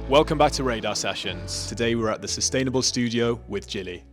Welcome back to Radar Sessions. Today we're at the Sustainable Studio with Gillie.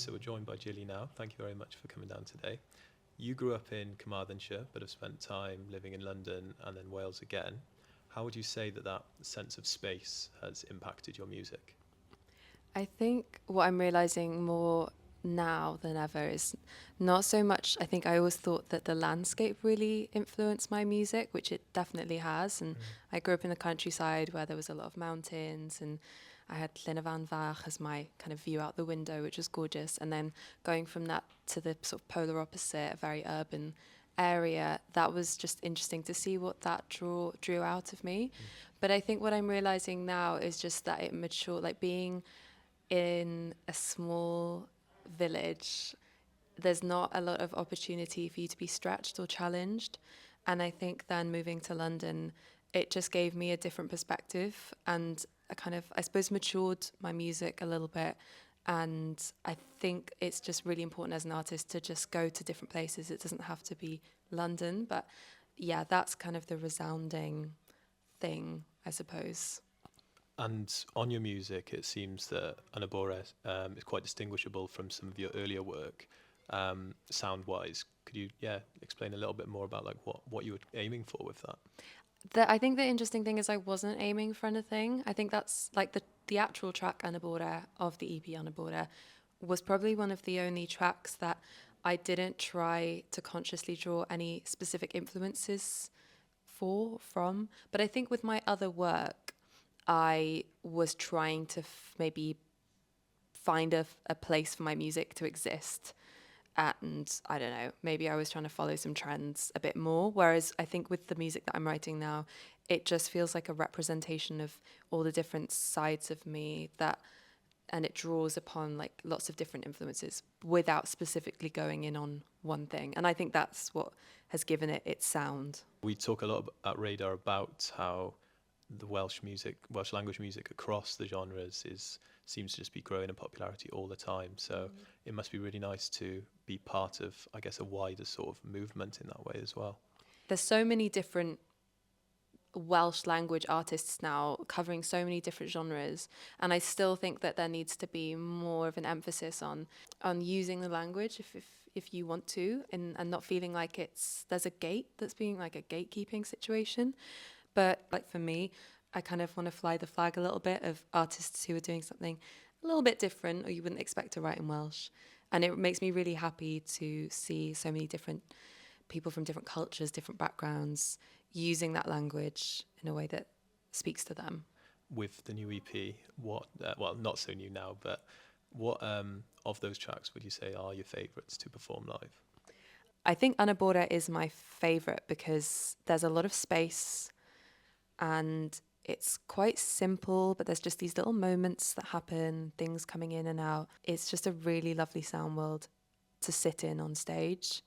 So we're joined by Gillie now. Thank you very much for coming down today. You grew up in Carmarthenshire, but have spent time living in London and then Wales again. How would you say that sense of space has impacted your music? I think what I'm realising more now than ever is not so much. I think I always thought that the landscape really influenced my music, which it definitely has. And I grew up in the countryside where there was a lot of mountains, and I had Llawn van Fach as my kind of view out the window, which was gorgeous. And then going from that to the sort of polar opposite, a very urban area, that was just interesting to see what that drew out of me. But I think what I'm realizing now is just that it matured, like being in a small village, there's not a lot of opportunity for you to be stretched or challenged. And I think then moving to London, it just gave me a different perspective, and I kind of, I suppose, matured my music a little bit. And I think it's just really important as an artist to just go to different places. It doesn't have to be London, but yeah, that's kind of the resounding thing, I suppose. And on your music, it seems that Anabora is quite distinguishable from some of your earlier work, sound-wise. Could you, explain a little bit more about like what you were aiming for with that? I think the interesting thing is I wasn't aiming for anything. I think that's like the actual track Anabora of the EP Anabora was probably one of the only tracks that I didn't try to consciously draw any specific influences from. But I think with my other work, I was trying to maybe find a place for my music to exist. And I don't know, maybe I was trying to follow some trends a bit more. Whereas I think with the music that I'm writing now, it just feels like a representation of all the different sides of me and it draws upon like lots of different influences without specifically going in on one thing. And I think that's what has given it its sound. We talk a lot at Radar about how the Welsh language music across the genres seems to just be growing in popularity all the time. So it must be really nice to be part of, I guess, a wider sort of movement in that way as well. There's so many different Welsh language artists now covering so many different genres, and I still think that there needs to be more of an emphasis on using the language if you want to, and not feeling like there's a gate that's being like a gatekeeping situation. But like for me, I kind of want to fly the flag a little bit of artists who are doing something a little bit different or you wouldn't expect to write in Welsh. And it makes me really happy to see so many different people from different cultures, different backgrounds, using that language in a way that speaks to them. With the new EP, not so new now, but what of those tracks would you say are your favourites to perform live? I think Anabora is my favourite because there's a lot of space and it's quite simple, but there's just these little moments that happen, things coming in and out. It's just a really lovely sound world to sit in on stage.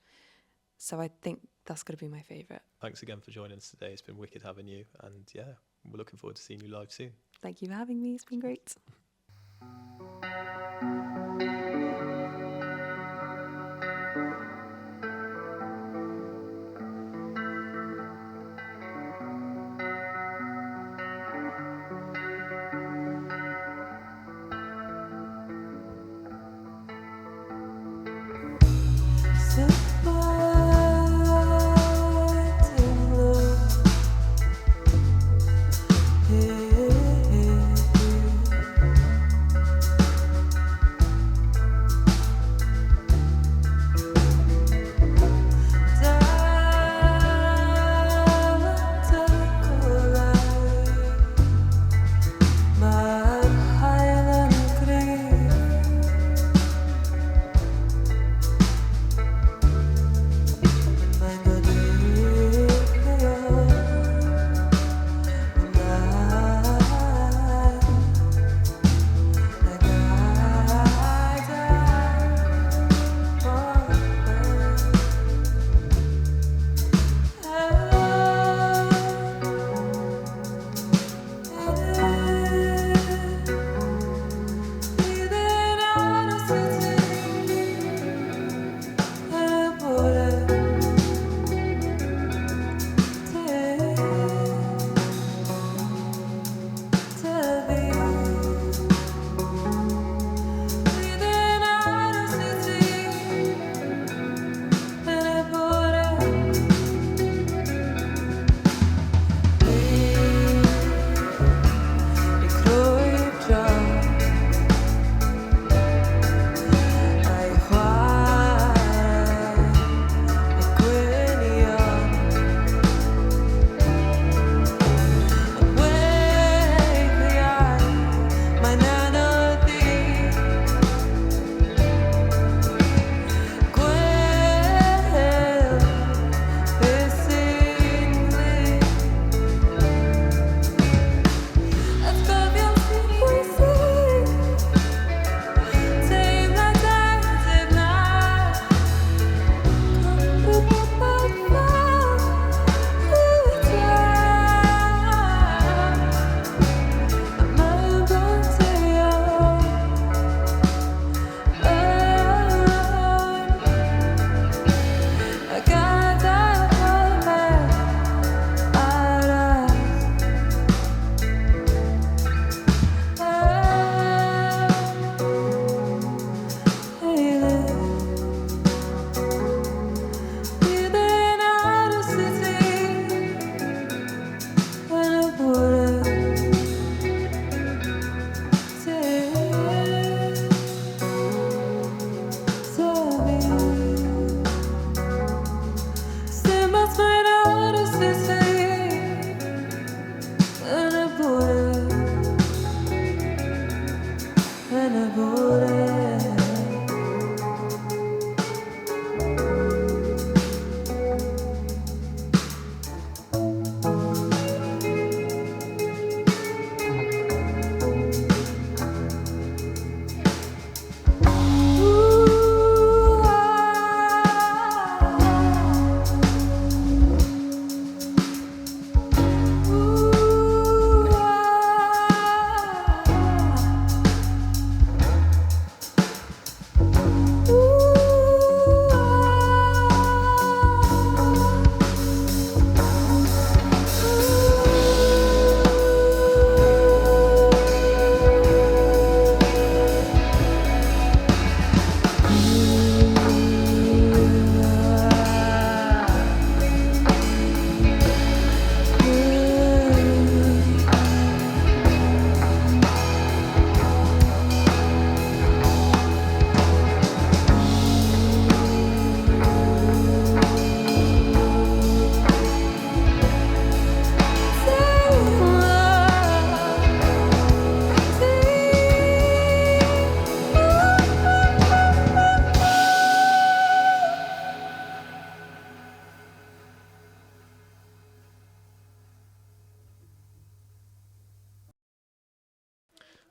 So I think that's going to be my favourite. Thanks again for joining us today. It's been wicked having you. And yeah, we're looking forward to seeing you live soon. Thank you for having me. It's been great.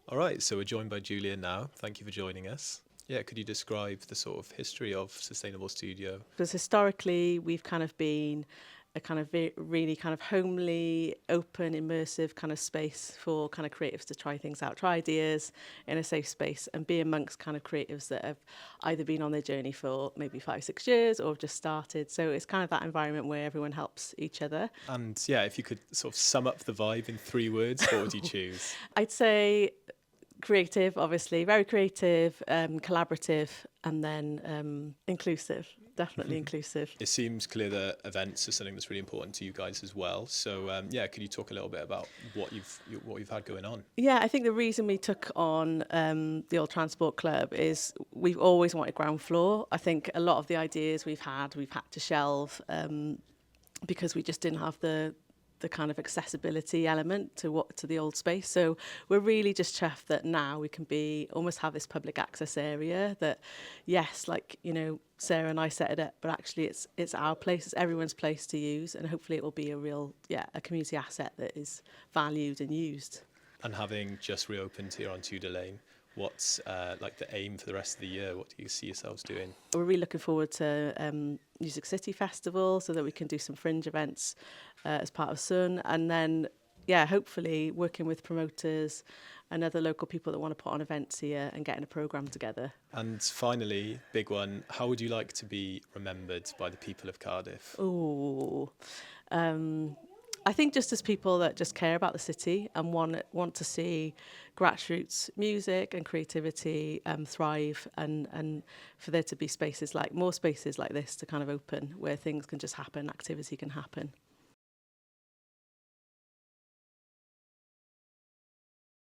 All right, so we're joined by Julia now. Thank you for joining us. Yeah, could you describe the sort of history of Sustainable Studio? Because historically, we've kind of been a kind of really kind of homely, open, immersive kind of space for kind of creatives to try things out, try ideas in a safe space and be amongst kind of creatives that have either been on their journey for maybe 5-6 years or have just started. So it's kind of that environment where everyone helps each other. And yeah, if you could sort of sum up the vibe in 3 words, what would you choose? I'd say creative, obviously, very creative, collaborative, and then inclusive. Definitely inclusive. It seems clear that events are something that's really important to you guys as well. So yeah, could you talk a little bit about what you've had going on? Yeah, I think the reason we took on the Old Transport Club is we've always wanted ground floor. I think a lot of the ideas we've had to shelve because we just didn't have the kind of accessibility element to the old space. So we're really just chuffed that now we can almost have this public access area that, yes, like, you know, Sarah and I set it up, but actually it's our place, it's everyone's place to use, and hopefully it will be a community asset that is valued and used. And having just reopened here on Tudor Lane, what's like the aim for the rest of the year? What do you see yourselves doing? We're really looking forward to Music City Festival so that we can do some fringe events as part of Sun, and then hopefully working with promoters and other local people that want to put on events here and getting a programme together. And finally, big one, how would you like to be remembered by the people of Cardiff? I think just as people that just care about the city and want to see grassroots music and creativity thrive, and for there to be more spaces like this to kind of open where things can just happen, activity can happen.